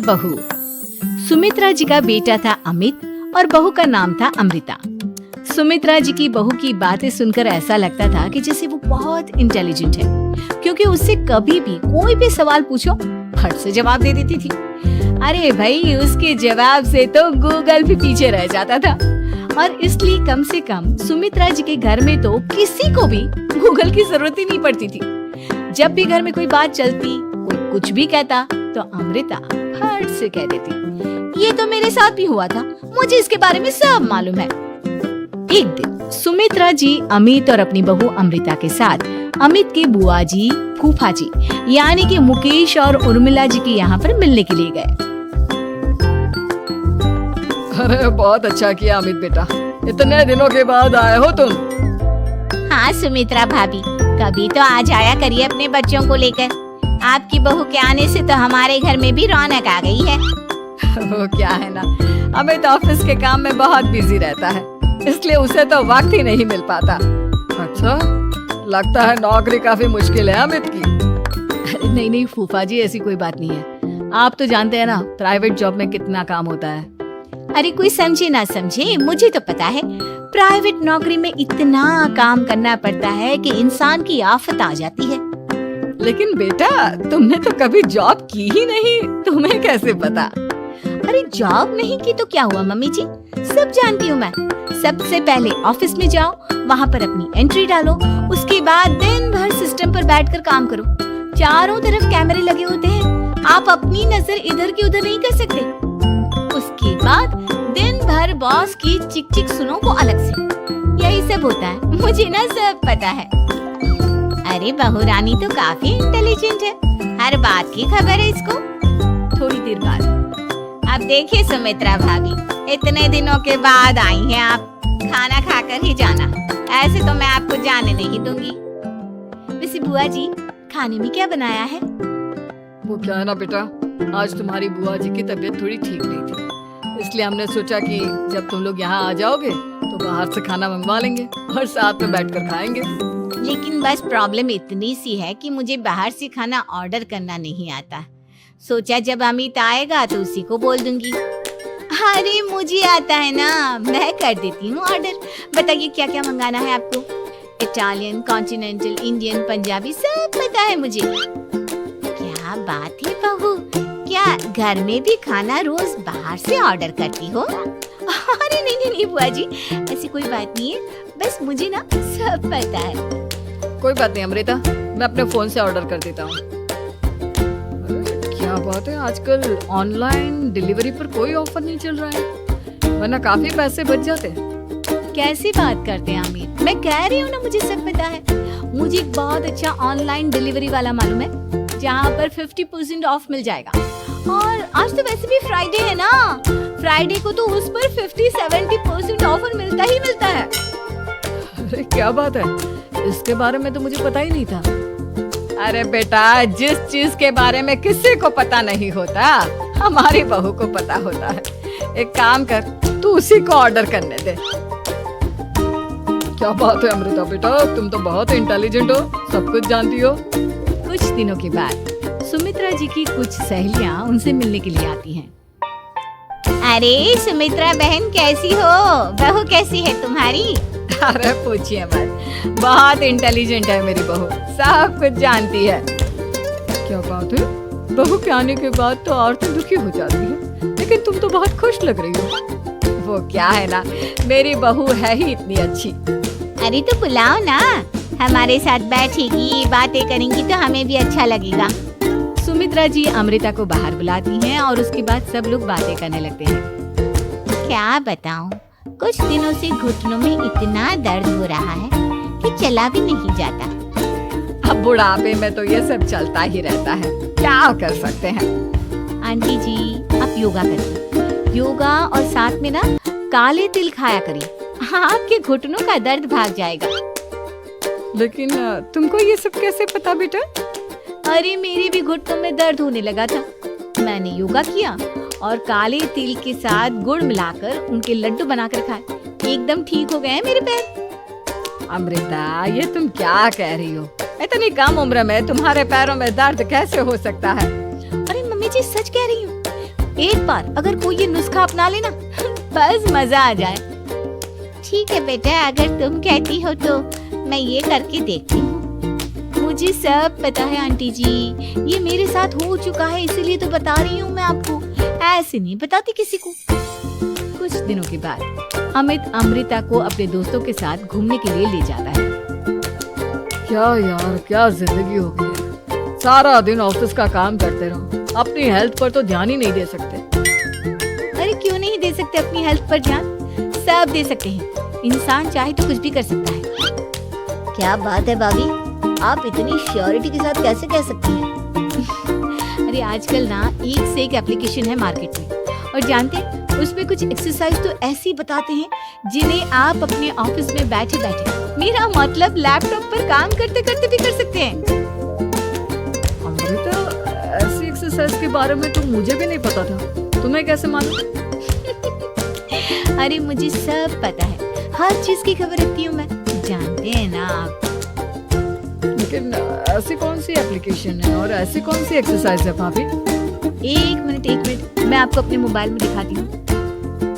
बहू। सुमित्रा जी का बेटा था अमित और बहू का नाम था अमृता। सुमित्रा जी की बहू की बातें सुनकर ऐसा लगता था कि जैसे वो बहुत इंटेलिजेंट है, क्योंकि उससे कभी भी कोई भी सवाल पूछो फट से जवाब दे देती थी। अरे भाई, उसके जवाब से तो गूगल भी पीछे रह जाता था। और इसलिए कम से कम सुमित्रा जी के घर में तो किसी को भी गूगल की जरूरत ही नहीं पड़ती थी। जब भी घर में कोई बात चलती, कोई कुछ भी कहता, तो अमृता फट से कह देती, ये तो मेरे साथ भी हुआ था, मुझे इसके बारे में सब मालूम है। एक दिन सुमित्रा जी अमित और अपनी बहू अमृता के साथ अमित के बुआ जी, फूफा जी यानी कि मुकेश और उर्मिला जी के यहाँ पर मिलने के लिए गए। अरे बहुत अच्छा किया अमित बेटा, इतने दिनों के बाद आए हो तुम। हाँ सुमित्रा भाभी, कभी तो आ जाया करिए अपने बच्चों को लेकर। आपकी बहू के आने से तो हमारे घर में भी रौनक आ गई है। वो क्या है ना, अमित ऑफिस के काम में बहुत बिजी रहता है, इसलिए उसे तो वक्त ही नहीं मिल पाता। अच्छा, लगता है नौकरी काफी मुश्किल है अमित की। नहीं नहीं फूफा जी, ऐसी कोई बात नहीं है। आप तो जानते हैं ना प्राइवेट जॉब में कितना काम होता है। अरे कोई समझे ना समझे, मुझे तो पता है प्राइवेट नौकरी में इतना काम करना पड़ता है कि इंसान की आफत आ जाती है। लेकिन बेटा, तुमने तो कभी जॉब की ही नहीं, तुम्हें कैसे पता? अरे जॉब नहीं की तो क्या हुआ मम्मी जी, सब जानती हूँ मैं। सबसे पहले ऑफिस में जाओ, वहाँ पर अपनी एंट्री डालो, उसके बाद दिन भर सिस्टम पर बैठकर काम करो। चारों तरफ कैमरे लगे होते हैं, आप अपनी नजर इधर की उधर नहीं कर सकते। उसके बाद दिन भर बॉस की चिक चिक सुनो, वो अलग से। यही सब होता है, मुझे ना सब पता है। अरे बहू रानी तो काफी इंटेलिजेंट है, हर बात की खबर है इसको। थोड़ी देर बाद अब देखिए सुमित्रा भाभी, इतने दिनों के बाद आई हैं आप, खाना खाकर ही जाना, ऐसे तो मैं आपको जाने नहीं दूंगी। वैसे बुआ जी, खाने में क्या बनाया है? वो क्या है ना बेटा, आज तुम्हारी बुआ जी की तबीयत थोड़ी ठीक नहीं थी, इसलिए हमने सोचा कि जब तुम लोग यहाँ आ जाओगे तो बाहर से खाना मंगवा लेंगे और साथ में बैठकर खाएंगे। लेकिन बस प्रॉब्लम इतनी सी है कि मुझे बाहर से खाना ऑर्डर करना नहीं आता। सोचा जब अमित आएगा तो उसी को बोल दूंगी। अरे मुझे आता है ना, मैं कर देती हूँ ऑर्डर। बताइए क्या क्या मंगाना है आपको? इटालियन, कॉन्टिनेंटल, इंडियन, पंजाबी, सब पता है मुझे। क्या बात है बहू, क्या घर में भी खाना रोज बाहर से ऑर्डर करती हो? अरे नहीं नहीं बुआ जी, ऐसी कोई बात नहीं है, बस मुझे ना सब पता है। कोई बात नहीं अमृता, मैं अपने फोन से ऑर्डर कर देता हूँ। क्या बात है, आजकल ऑनलाइन डिलीवरी पर कोई ऑफर नहीं चल रहा है, वरना काफी पैसे बच जाते हैं। कैसी बात करते हैं अमित, मैं कह रही हूँ ना मुझे सब पता है। मुझे एक बहुत अच्छा ऑनलाइन डिलीवरी वाला मालूम है, जहाँ पर 50% ऑफ मिल जाएगा। और आज तो वैसे भी फ्राइडे है ना, फ्राइडे को तो उस पर 50-70% ऑफर मिलता ही मिलता है। अरे क्या बात है, इसके बारे में तो मुझे पता ही नहीं था। अरे बेटा, जिस चीज के बारे में किसी को पता नहीं होता, हमारी बहू को पता होता है। एक काम कर, तू उसी को ऑर्डर करने दे। क्या बात है अमृता बेटा, तुम तो बहुत इंटेलिजेंट हो, सब कुछ जानती हो। कुछ दिनों के बाद सुमित्रा जी की कुछ सहेलियां उनसे मिलने के लिए आती हैं। अरे सुमित्रा बहन कैसी हो, बहू कैसी है तुम्हारी? अरे पूछिए मत, बहुत इंटेलिजेंट है मेरी बहू, सब कुछ जानती है। क्या बात है, बहू के आने के बाद तो औरतें दुखी हो जाती है, लेकिन तुम तो बहुत खुश लग रही हो। वो क्या है ना, मेरी बहू है ही इतनी अच्छी। अरे तो बुलाओ ना, हमारे साथ बैठेगी, बातें करेंगी तो हमें भी अच्छा लगेगा। सुमित्रा जी अमृता को बाहर बुलाती हैं और उसके बाद सब लोग बातें करने लगते हैं। क्या बताऊं, कुछ दिनों से घुटनों में इतना दर्द हो रहा है कि चला भी नहीं जाता। अब बुढ़ापे में तो ये सब चलता ही रहता है, क्या कर सकते हैं। आंटी जी, आप योगा करिए, योगा और साथ में ना काले तिल खाया करिए, आपके घुटनों का दर्द भाग जाएगा। लेकिन तुमको ये सब कैसे पता बेटा? अरे मेरे भी घुटनों में दर्द होने लगा था, मैंने योगा किया और काले तिल के साथ गुड़ मिलाकर उनके लड्डू बनाकर खाए, एकदम ठीक हो गए हैं मेरे पैर। अमृता, ये तुम क्या कह रही हो? इतनी कम उम्र में तुम्हारे पैरों में दर्द कैसे हो सकता है? अरे मम्मी जी, सच कह रही हूँ, एक बार अगर कोई ये नुस्खा अपना लेना बस मजा आ जाए। ठीक है बेटा, अगर तुम कहती हो तो मैं ये करके देखती हूँ। मुझे सब पता है आंटी जी, ये मेरे साथ हो चुका है इसीलिए तो बता रही हूँ मैं आपको, ऐसे नहीं बताती किसी को। कुछ दिनों के बाद अमित अमृता को अपने दोस्तों के साथ घूमने के लिए ले जाता है। क्या यार, क्या जिंदगी हो गई है। सारा दिन ऑफिस का काम करते रहो, अपनी हेल्थ पर तो ध्यान ही नहीं दे सकते। अरे क्यों नहीं दे सकते अपनी हेल्थ पर ध्यान, सब दे सकते हैं। इंसान चाहे तो कुछ भी कर सकता है। क्या बात है भाभी, आप इतनी श्योरिटी के साथ कैसे कह सकती हैं? अरे आजकल ना एक से एक एप्लीकेशन है मार्केट में, और जानते हैं उसमें कुछ एक्सरसाइज तो ऐसी बताते हैं जिन्हें आप अपने ऑफिस में बैठे बैठे, मेरा मतलब लैपटॉप पर काम करते करते भी कर सकते हैं। अमृता, ऐसी एक्सरसाइज के बारे में तो मुझे भी नहीं पता था, तुम्हें कैसे मालूम? अरे मुझे सब पता है, हर चीज की खबर रखती हूँ मैं, जानते हैं ना आप। लेकिन ऐसी कौन सी एप्लीकेशन है और ऐसी कौन सी एक्सरसाइज है भाभी? एक मिनट, मैं आपको अपने मोबाइल में दिखाती हूँ।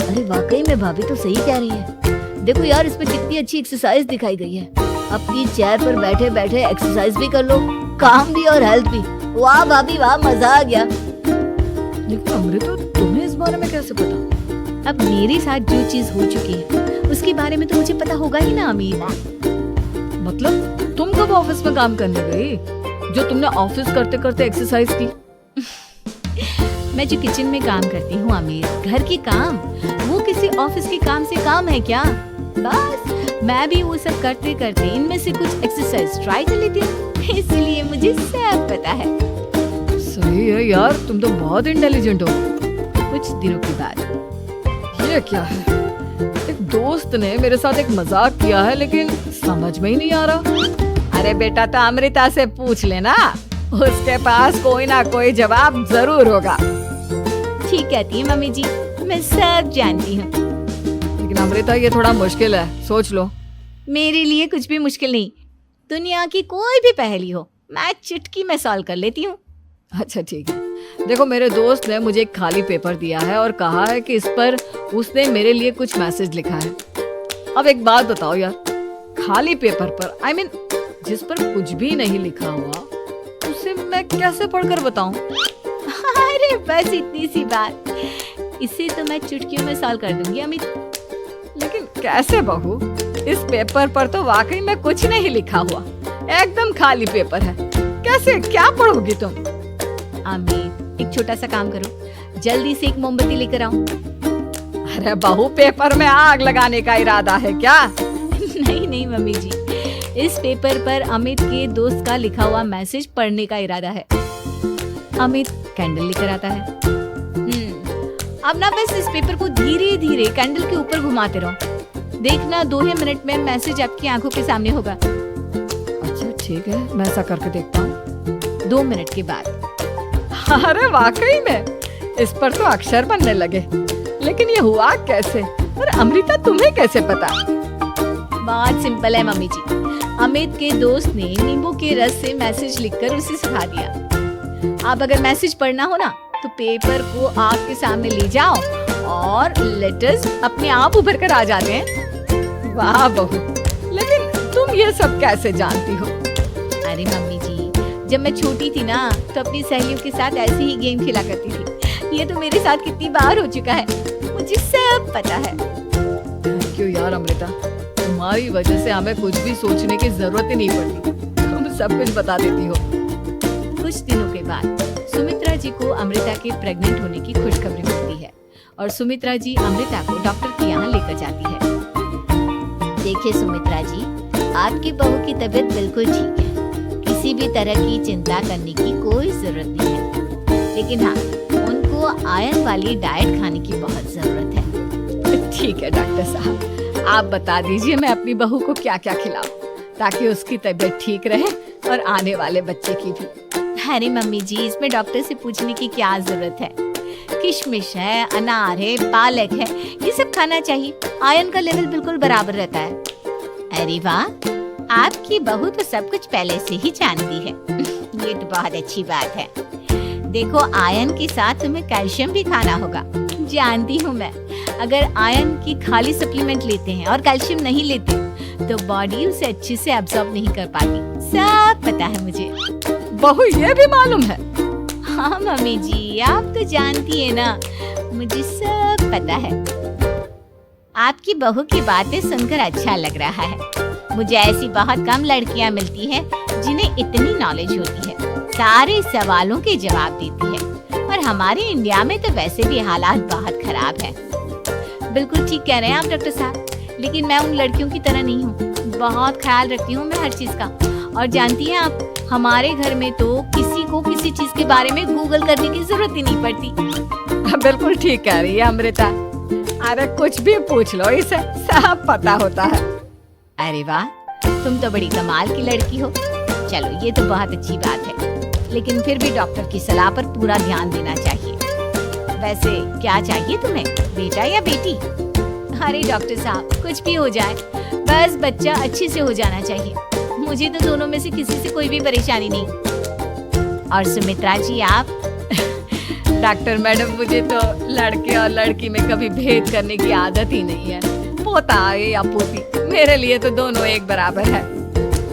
अरे वाकई में भाभी तो सही कह रही है। देखो यार, इसमें कितनी अच्छी एक्सरसाइज दिखाई गई है। अपनी चेयर पर बैठे बैठे एक्सरसाइज भी कर लो, काम भी और हेल्थ भी। वाह भाभी वाह, मजा आ गया। लेकिन अमृता, तुम्हें इस बारे में कैसे पता? अब मेरे साथ जो चीज हो चुकी है उसके बारे में तो मुझे पता होगा ही ना अमीर। मतलब तुम कब ऑफिस में काम करने गई जो तुमने ऑफिस करते करते एक्सरसाइज की? मैं जो किचन में काम करती हूँ आमिर, घर के काम, वो किसी ऑफिस के काम से काम है क्या? बस मैं भी वो सब करते करते इनमें से कुछ एक्सरसाइज ट्राई कर लेती हूँ, इसलिए मुझे सब पता है। सही है यार, तुम तो बहुत इंटेलिजेंट हो। कुछ दिनों के बाद ये क्या है? एक दोस्त ने मेरे साथ एक मजाक किया है, लेकिन समझ में ही नहीं आ रहा। अरे बेटा, तो अमृता से पूछ लेना, उसके पास कोई ना कोई जवाब जरूर होगा। ठीक कहती है मम्मी जी, मैं सब जानती हूँ। लेकिन अमृता, ये थोड़ा मुश्किल है, सोच लो। मेरे लिए कुछ भी मुश्किल नहीं, दुनिया की कोई भी पहेली हो मैं चुटकी में सॉल्व कर लेती हूँ। अच्छा ठीक है, देखो मेरे दोस्त ने मुझे एक खाली पेपर दिया है और कहा है कि इस पर उसने मेरे लिए कुछ मैसेज लिखा है। अब एक बात बताओ यार, खाली पेपर पर, I mean, जिस पर कुछ भी नहीं लिखा हुआ, उसे मैं कैसे पढ़कर बताऊं? अरे बस इतनी सी बात, इसे तो मैं चुटकियों में सॉल्व कर दूंगी अमित। लेकिन कैसे बहू? इस पेपर पर तो वाकई में कुछ नहीं लिखा हुआ, एकदम खाली पेपर है, कैसे क्या पढ़ोगी तुम? अमित, एक छोटा सा काम करो, जल्दी से एक मोमबत्ती लेकर आओ। अरे बहू, पेपर में आग लगाने का इरादा है क्या? नहीं मम्मी जी, इस पेपर पर अमित के दोस्त का लिखा हुआ मैसेज पढ़ने का इरादा है। अमित कैंडल लेकर आता है। अब ना बस इस पेपर को धीरे धीरे कैंडल के ऊपर घुमाते रहो, देखना 2 ही मिनट में मैसेज आपकी आंखों के सामने होगा। अच्छा ठीक है, मैं ऐसा करके देखता हूँ। 2 मिनट के बाद, अरे वाकई में इस पर तो अक्षर बनने लगे, लेकिन ये हुआ कैसे? और अमृता, तुम्हें कैसे पता? बहुत सिंपल है मम्मी जी, अमित के दोस्त ने नींबू के रस से मैसेज लिखकर उसे सिखा दिया। अब अगर मैसेज पढ़ना हो ना, तो पेपर को आपके सामने ले जाओ और लेटर्स अपने आप उभर कर आ जाते हैं। वाह बहू, लेकिन तुम ये सब कैसे जानती हो? अरे मम्मी जी, जब मैं छोटी थी ना, तो अपनी सहेलियों के साथ ऐसे ही गेम खेला करती थी। ये तो मेरे साथ कितनी बार हो चुका है, मुझे सब पता है। थैंक यू यार अमृता, तुम्हारी वजह से हमें कुछ भी सोचने की जरूरत ही नहीं पड़ती, तुम सब कुछ बता देती हो। कुछ दिनों के बाद सुमित्रा जी को अमृता के प्रेग्नेंट होने की खुशखबरी मिलती है और सुमित्रा जी अमृता को डॉक्टर के यहाँ लेकर जाती है। देखिए सुमित्रा जी, आपकी बहू की तबीयत बिल्कुल ठीक है, किसी भी तरह की चिंता करने की कोई जरूरत नहीं है। लेकिन हाँ, उनको आयरन वाली डाइट खाने की बहुत जरूरत है। ठीक है डॉक्टर साहब, आप बता दीजिए मैं अपनी बहू को क्या क्या खिलाऊं ताकि उसकी तबीयत ठीक रहे और आने वाले बच्चे की भी। अरे मम्मी जी, इसमें डॉक्टर से पूछने की क्या जरूरत है? किशमिश है, अनार है, पालक है, ये सब खाना चाहिए, आयरन का लेवल बिल्कुल बराबर रहता है। अरे वाह, आपकी बहू तो सब कुछ पहले से ही जानती है। ये तो बहुत अच्छी बात है। देखो, आयरन के साथ तुम्हें कैल्शियम भी खाना होगा। जानती हूँ मैं, अगर आयरन की खाली सप्लीमेंट लेते हैं और कैल्शियम नहीं लेते तो बॉडी उसे अच्छे से एब्जॉर्ब नहीं कर पाती। सब पता है मुझे। बहू ये भी मालूम है? हाँ मम्मी जी, आप तो जानती है ना, मुझे सब पता है। आपकी बहू की बातें सुनकर अच्छा लग रहा है। मुझे ऐसी बहुत कम लड़कियां मिलती है जिन्हें इतनी नॉलेज होती है, सारे सवालों के जवाब देती है। और हमारे इंडिया में तो वैसे भी हालात बहुत खराब है। बिल्कुल ठीक कह रहे हैं आप डॉक्टर साहब, लेकिन मैं उन लड़कियों की तरह नहीं हूँ। बहुत ख्याल रखती हूँ मैं हर चीज का। और जानती हैं आप, हमारे घर में तो किसी को किसी चीज के बारे में गूगल करने की जरूरत ही नहीं पड़ती। बिल्कुल ठीक कह रही है अमृता। अरे कुछ भी पूछ लो, इसे सब पता होता है। अरे वाह, तुम तो बड़ी कमाल की लड़की हो। चलो, ये तो बहुत अच्छी बात है, लेकिन फिर भी डॉक्टर की सलाह पर पूरा ध्यान देना चाहिए। वैसे क्या चाहिए तुम्हें, बेटा या बेटी? अरे डॉक्टर साहब, कुछ भी हो जाए, बस बच्चा अच्छे से हो जाना चाहिए। मुझे तो दोनों में से किसी से कोई भी परेशानी नहीं। और सुमित्रा जी, आप? डॉक्टर मैडम, मुझे तो लड़के और लड़की में कभी भेद करने की आदत ही नहीं है। पोता है या पोती, मेरे लिए तो दोनों एक बराबर है।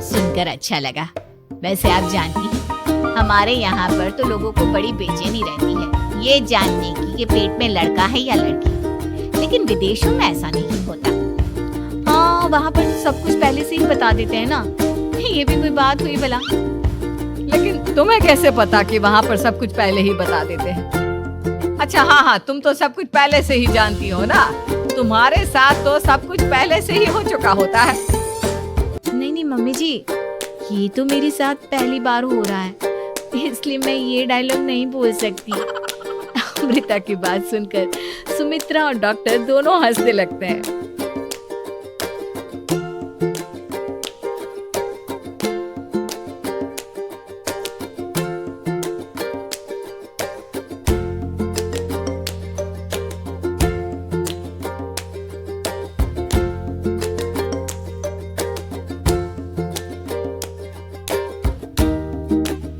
सुनकर अच्छा लगा। वैसे आप जानती हैं, हमारे यहाँ पर तो लोगों को बड़ी बेचैनी रहती है ये जानने की कि पेट में लड़का है या लड़की, लेकिन विदेशों में ऐसा नहीं होता। हाँ, वहाँ पर सब कुछ पहले से ही बता देते हैं ना। ये भी कोई बात हुई भला? लेकिन तुम्हें कैसे पता कि वहाँ पर सब कुछ पहले ही बता देते हैं? अच्छा हाँ, तुम तो सब कुछ पहले से ही जानती हो ना। तुम्हारे साथ तो सब कुछ पहले से ही हो चुका होता है। नहीं मम्मी जी, ये तो मेरे साथ पहली बार हो रहा है, इसलिए मैं ये डायलॉग नहीं बोल सकती। अमृता की बात सुनकर सुमित्रा और डॉक्टर दोनों हंसने लगते हैं।